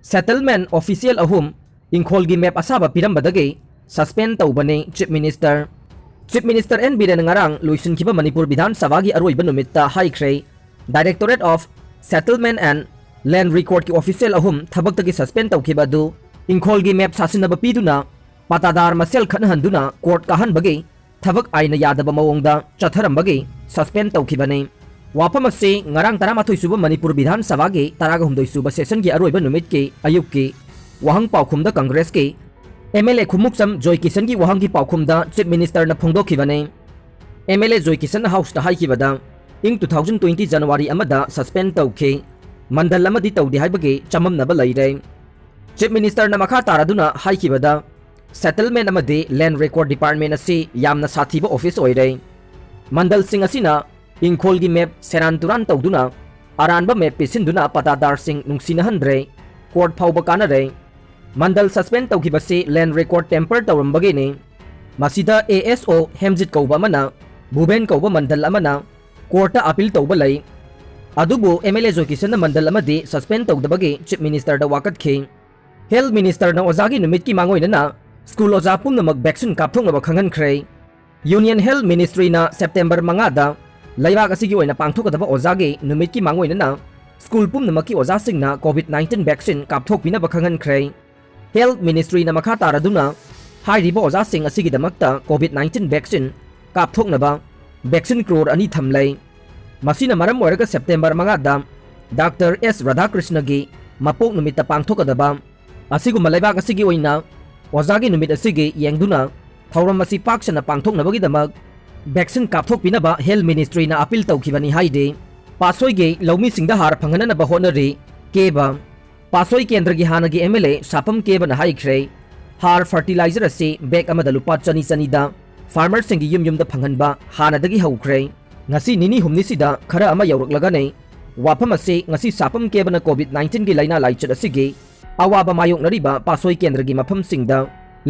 settlement official ahum ingkholgi map asaba pirambadagi suspend tawbani Chief Minister N Biren ngarang Lousinnaba Manipur Bidhan Sabha gi aroiba numitta haikhre Directorate of Settlement and Land Record ki official ahum thabaktagi suspend tawkhiba du ingkholgi map sasinaba piduna patadar masel khanhanduna court kahanbagi thabak aina yadaba mawongda chatharambagi suspend tawkhibani wafam ase ngarang 13 suba Manipur Bidhan Sabha gi 32 suba session gi aroiba numit ki ayuk ki wahang paukhumda Congress ki MLA Khumuksam Joy Kisan gi wahang gi paukhumda Chief Minister na phongdokhibani MLA Joy Kisan House ta haikibada ing 2020 January amada suspend tawkhi mandal amadi tawdi haibagi chamamnaba laire Chief Minister na makha taraduna haikibada settlement amadi land record department asi yamna sathiba office oire mandal sing asina ingkhol gi map seran turan tawduna aranba map pisinduna patadar sing nungsina handre court phauba kanare mandal suspend tawkhibasi land record temper tawrambagi ni masida ASO Hemjit kauba mana Buben kauba mandal amana court appeal tawba lai adubu MLA Jokisan mandal amadi suspend tawdabagi Chief Minister da wakat khi Health Minister na ozagi numit ki mangoy na school oza pumnamak vaccine kapthongnaba khanghankhre Union Health Ministry na September 5 da laibak asigi oina pangthokadaba ozagi numit ki mangoy na school pumnamaki oza singna COVID-19 vaccine kapthokpinaba khanghankhre Health Ministry na makha taraduna hairiba oza sing asigi damakta COVID-19 vaccine kapthoknaba vaccine crore ani thamlai masina maram oiraga September 5 da Dr. S. Radhakrishna gi mapok numita pangthokadaba asiguma laibak asigi oina ozagi numit asigi yengduna thauram asi paksana pangthoknabagi damak vaccine kapthokpinaba Health Ministry na appeal tawkhibani haide pasoi ge laumi singda har phangana ba honari keba pasoi kendra gi hanagi MLA sapam keba na haikhre har fertilizer asi bag amada lupa chani chani da farmer singi yum da phanganba hanadagi haukhre ngasi nini humni sida khara ama yauruklaga nei wafam ase ngasi sapam keba na COVID-19 gi laina laichat asigi awaba mayok nariba pasoi kendra gi mafam singda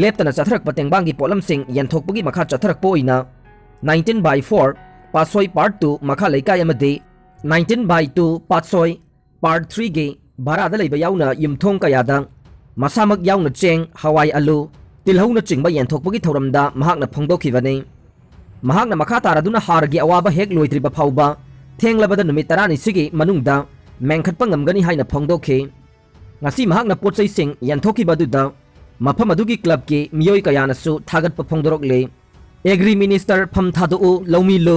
leptana chatharak patengbang gi polam sing yanthokpagi makha chatharak poina 19/4 pasoi part 2 makha laikai amade 19/2 pasoi part 3 gi barada leiba yauna yumthong kayada masamak yauna cheng hawai alu tilhauna chingba yanthokpagi thoramda mahakna phongdokhibani mahakna makha taraduna hargi awaba hek loitriba phauba thenglabada numit 10 sigi manungda mengkhatpa ngamgani haina phongdokhe ngasi mahakna pochai sing yanthokhibaduda mafam adugi club ki miyoi kayanasu thagatpa phongdorokle Agri Minister Phamthadu Lomi Lu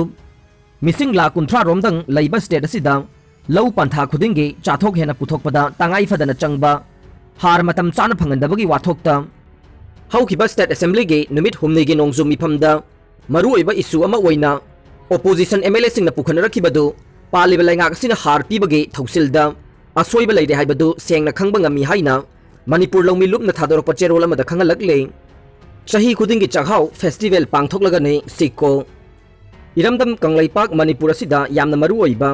Missing la kunthra romdang laiba state asida lau pantha khudingi chathok hena puthokpada tangai fadana changba har matam chana phangandabagi wathokta haukiba state assembly ge numit humni ge nongzu mifamda maru oiba issue ama oina opposition MLA singna pukhana rakhibadu paliba lainga asina har pibage thausilda asoiba leide haibadu sengna khangba ngami haina Manipur Lomi Lupna thadorokpa cherol amada khangalakle Chahi khudingi chakhau festival pangthoklaga nei sikko Iramdam Kanglaipak Manipur asida yamna maru oiba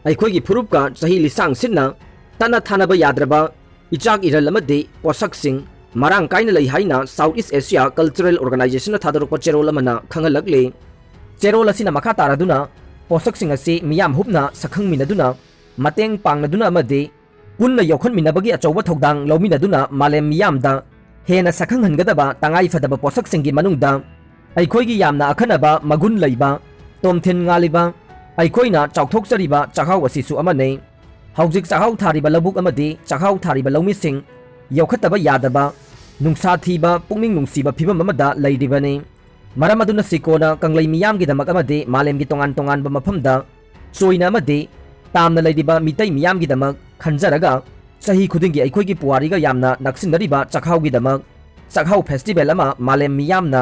aikhoi gi phurupka chahi lisang sinna tana thanaba yadraba ichak iral amadi posak sing marang kaina lei haina Southeast Asia Cultural Organization thadorokpa cherol amana khangalakle cherol asina makha taraduna posak sing ase miyam hupna sakhang minaduna mateng pangnaduna amadi punna yokhon minabagi achauba thodang lawminaduna malem miyamda hena sakhang hangadaba tangai fadaba posak singi manungda aikhoi gi yamna akhanaba magun leiba tomthin ngaliba aikoina chauthok chariba chakhau asisu amane haujik chakhau thariba labuk amadi chakhau thariba lawmi sing yokhataba yadaba nungsa thiba pungning nungsiba phibam amada leidibani maram aduna sikona kanglai miyam gi damak amadi malem gi tongan tongan ba mafamda choina amadi tamna leidiba mitai miyam gi damak khanjaraga sahi khudingi aikhoi gi puariga yamna naksinariba chakhau gi damak chakhau festival ama malem miyamna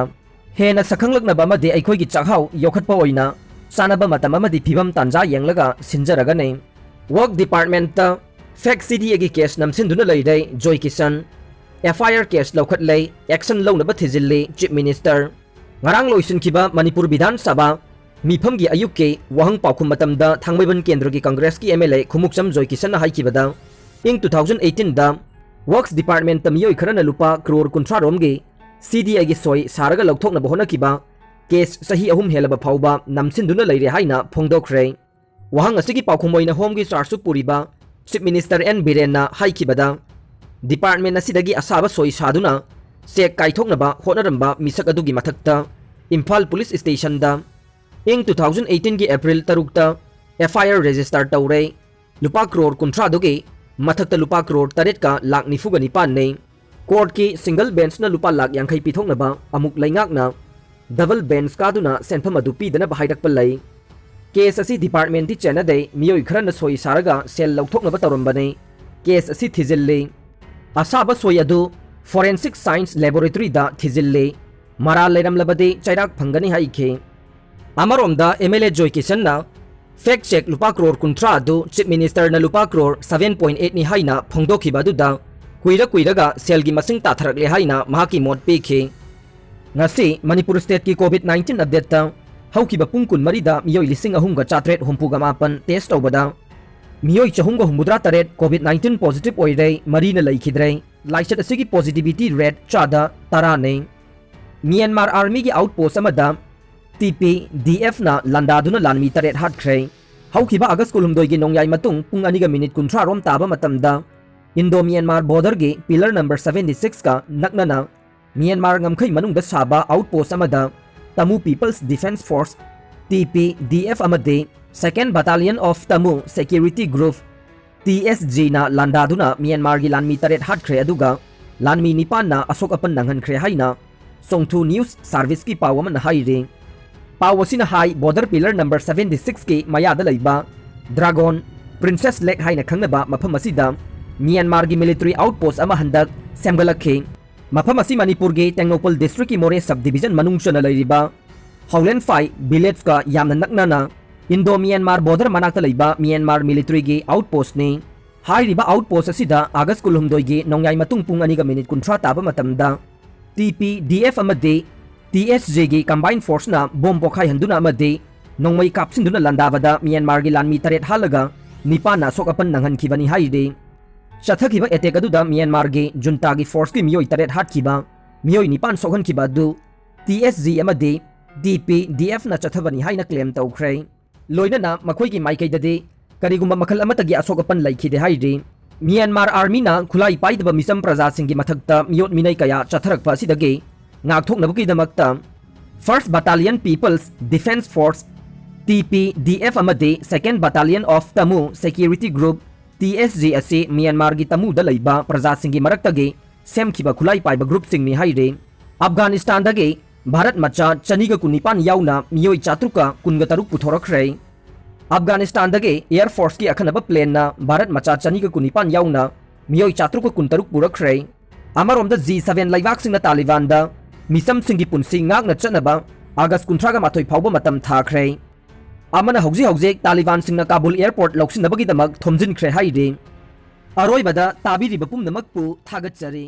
hena sakhanglaknaba amadi aikhoi gi chakhau yokhatpa oina sanaba matam amadi phibam tanja yenglaga sinjaraga nei work department ta fact city agi case namsinduna leidai Joy Kisan FIR case lokhat lei action lawnaba thijille Chief Minister ngarang loisinkiba Manipur Bidhan Sabha mifam gi ayukke wahang paukhum matamda thangmaiban kendra gi Congress ki MLA Khumuksam Joy Kisan haikibada ing 2018 da works department tamiyoi kharana lupa crore kunthra romgi CDI gi soi saraga lokthokna bohona kiba case sahi ahum helaba phauba namsinduna leire haina phongdokhre wahang asigi paukhum oina home gi charge puriba Chief Minister N Biren na haikibada department असिदगी असाबा सोई सादुना check काइथोकनबा होनरंबा मिसक अदुगी मथक्ता Imphal police station दा इंग 2018 की अप्रैल 3 FIR रजिस्टर तौरे लुपा करोड़ 30 दुगी मथक्ता लुपा करोड़ 3 का लाख 94 ने कोर्ट की सिंगल बेंच न लुपा लाख 50 पिथोकनबा अमुक लैंगाकना डबल बेंच कादुना सेंफम अदु पीदनबा हाइरकपा लई केस असी डिपार्टमेंट दी चेनादे मियोई खरन सोई सारगा सेल लौथोकनबा तौरंबने केस असी थिजिल्ले असाबा सोई अदु फोरेंसिक साइंस लैबोरेटरी दा थिजिल्ले मरा लेरमलबदे चैराक फंगनी हाइखे अमरोमदा MLA जॉय किशन ना फैक्ट चेक लुपा करोड़ 30 अदु चीफ मिनिस्टर न लुपा करोड़ 7.8 नि हाइना फोंदोखिबा दुदा कुइरगा सेल की मसिंग ताथरकले हाइना महाकी मोट पेखे ngasi Manipur State की COVID-19 अपडेट ता हौकिबा पुंग कुन मरीदा मियोई लिसिंग अहुंगा चात्रेट हुंपुगा मापन टेस्ट तौबदा मियोई चहुंगा हुंबुद्रा तरेट COVID-19 पॉजिटिव ओइरे मरीना लैखिद्रे लाइचत असिगी पॉजिटिविटी रेट चादा तराने म्यांमार आर्मी की आउटपोस्ट अमदा TPDF ना लंदादुना लानमी तरेट हाटख्रे हौकिबा अगस्त कुलुमदोइगी नोंयाई मतुंग पुंग अनिगा मिनिट 30 रोम ताबा मतमदा इंडो म्यांमार बॉर्डर के पिलर नंबर 76 का नकनना म्यांमार ngमखै मनुंगदा साबा आउटपोस्ट अमदा Tamu people's defence force TPDF अमदे second battalion of Tamu security group TSG ना लंदादुना म्यांमार की लानमी तरेट हाटख्रे अदुगा लानमी निपान ना अशोक अपन नंगनख्रे हाइना सोंगथु न्यूज सर्विस की पावमन हाइरे पावसिना हाई बॉर्डर पिलर नंबर 76 के मयादा लैबा ड्रैगन प्रिंसेस लेक हाइना खंगनबा मफम असिदा म्यांमार की मिलिट्री आउटपोस्ट अमा हंदक सेमगलखे मफम असी मणिपुर के टेंगनोपल डिस्ट्रिक्ट की मोरे सब डिवीजन मनुंग चना लैरिबा हौलेन फाई विलेज का यामना नकनाना इंडो म्यांमार बॉर्डर मनाक्ता लैबा म्यांमार मिलिट्री की आउटपोस्ट ने हाइरिबा आउटपोस्ट असिदा अगस्त कुलहुमदोई के नोंयाई मतुंग पुंग अनिगा मिनिट 30 ताबा मतमदा TPDF अमदे TSG की कंबाइन फोर्स ना बॉम्ब पोखाई हंदुना अमदे नोंमई कापसिंदुना लंदाबदा म्यांमार की लानमी तरेट हालगा निपाना सोकपन नंगनखिबनी हाइदे चथखिबा एटेक अदुदा म्यांमार के जुंता की फोर्स की मियोई तरेट हाटखिबा मियोई निपान सोखनखिबा दु TSG अमदे TPDF ना चथबनी हाइना क्लेम तौख्रे लोइनना मखोई की माइकैददे करिगुम्बा मखल अमतगी असोकपन लैखिदे हाइदे म्यांमार आर्मी ना खुलाई पाइदबा मिसम प्रजा सिंह की मथक्ता मियोट मिनै कया चथरकपा सिदगे ngakthoknabukidamakta first battalion people's defence force TPDF अमदे second battalion of Tamu security group TSG असे म्यांमार की तमुदा लैबा प्रजा सिंह की मरक्तगे सेमखिबा खुलाई पाइबा ग्रुप सिंहनि हाइरे अफगानिस्तान दगे भारत मचा चनिगा कुनिपान याउना मियोई चात्रुका कुनगा तरुक पुथोरखरे अफगानिस्तान दगे एयर फोर्स की अखनबा प्लेन ना भारत मचा चनिगा कुनिपान याउना मियोई चात्रुका कुनतरुक पुरखरे अमरोमदा G7 लैवाक सिंह तालिबान दा मिसम सिंह की पुनसी ngakna चनबा अगस्त 30 माथोई फाउबा मतम थाखरे अमना हौजिक तालिबान सिंह काबुल एयरपोर्ट लौसिनबगी दमक थोमजिनख्रे हाइरे अरोइबदा ताबिरिबा पुमनमकपु थागतचरी।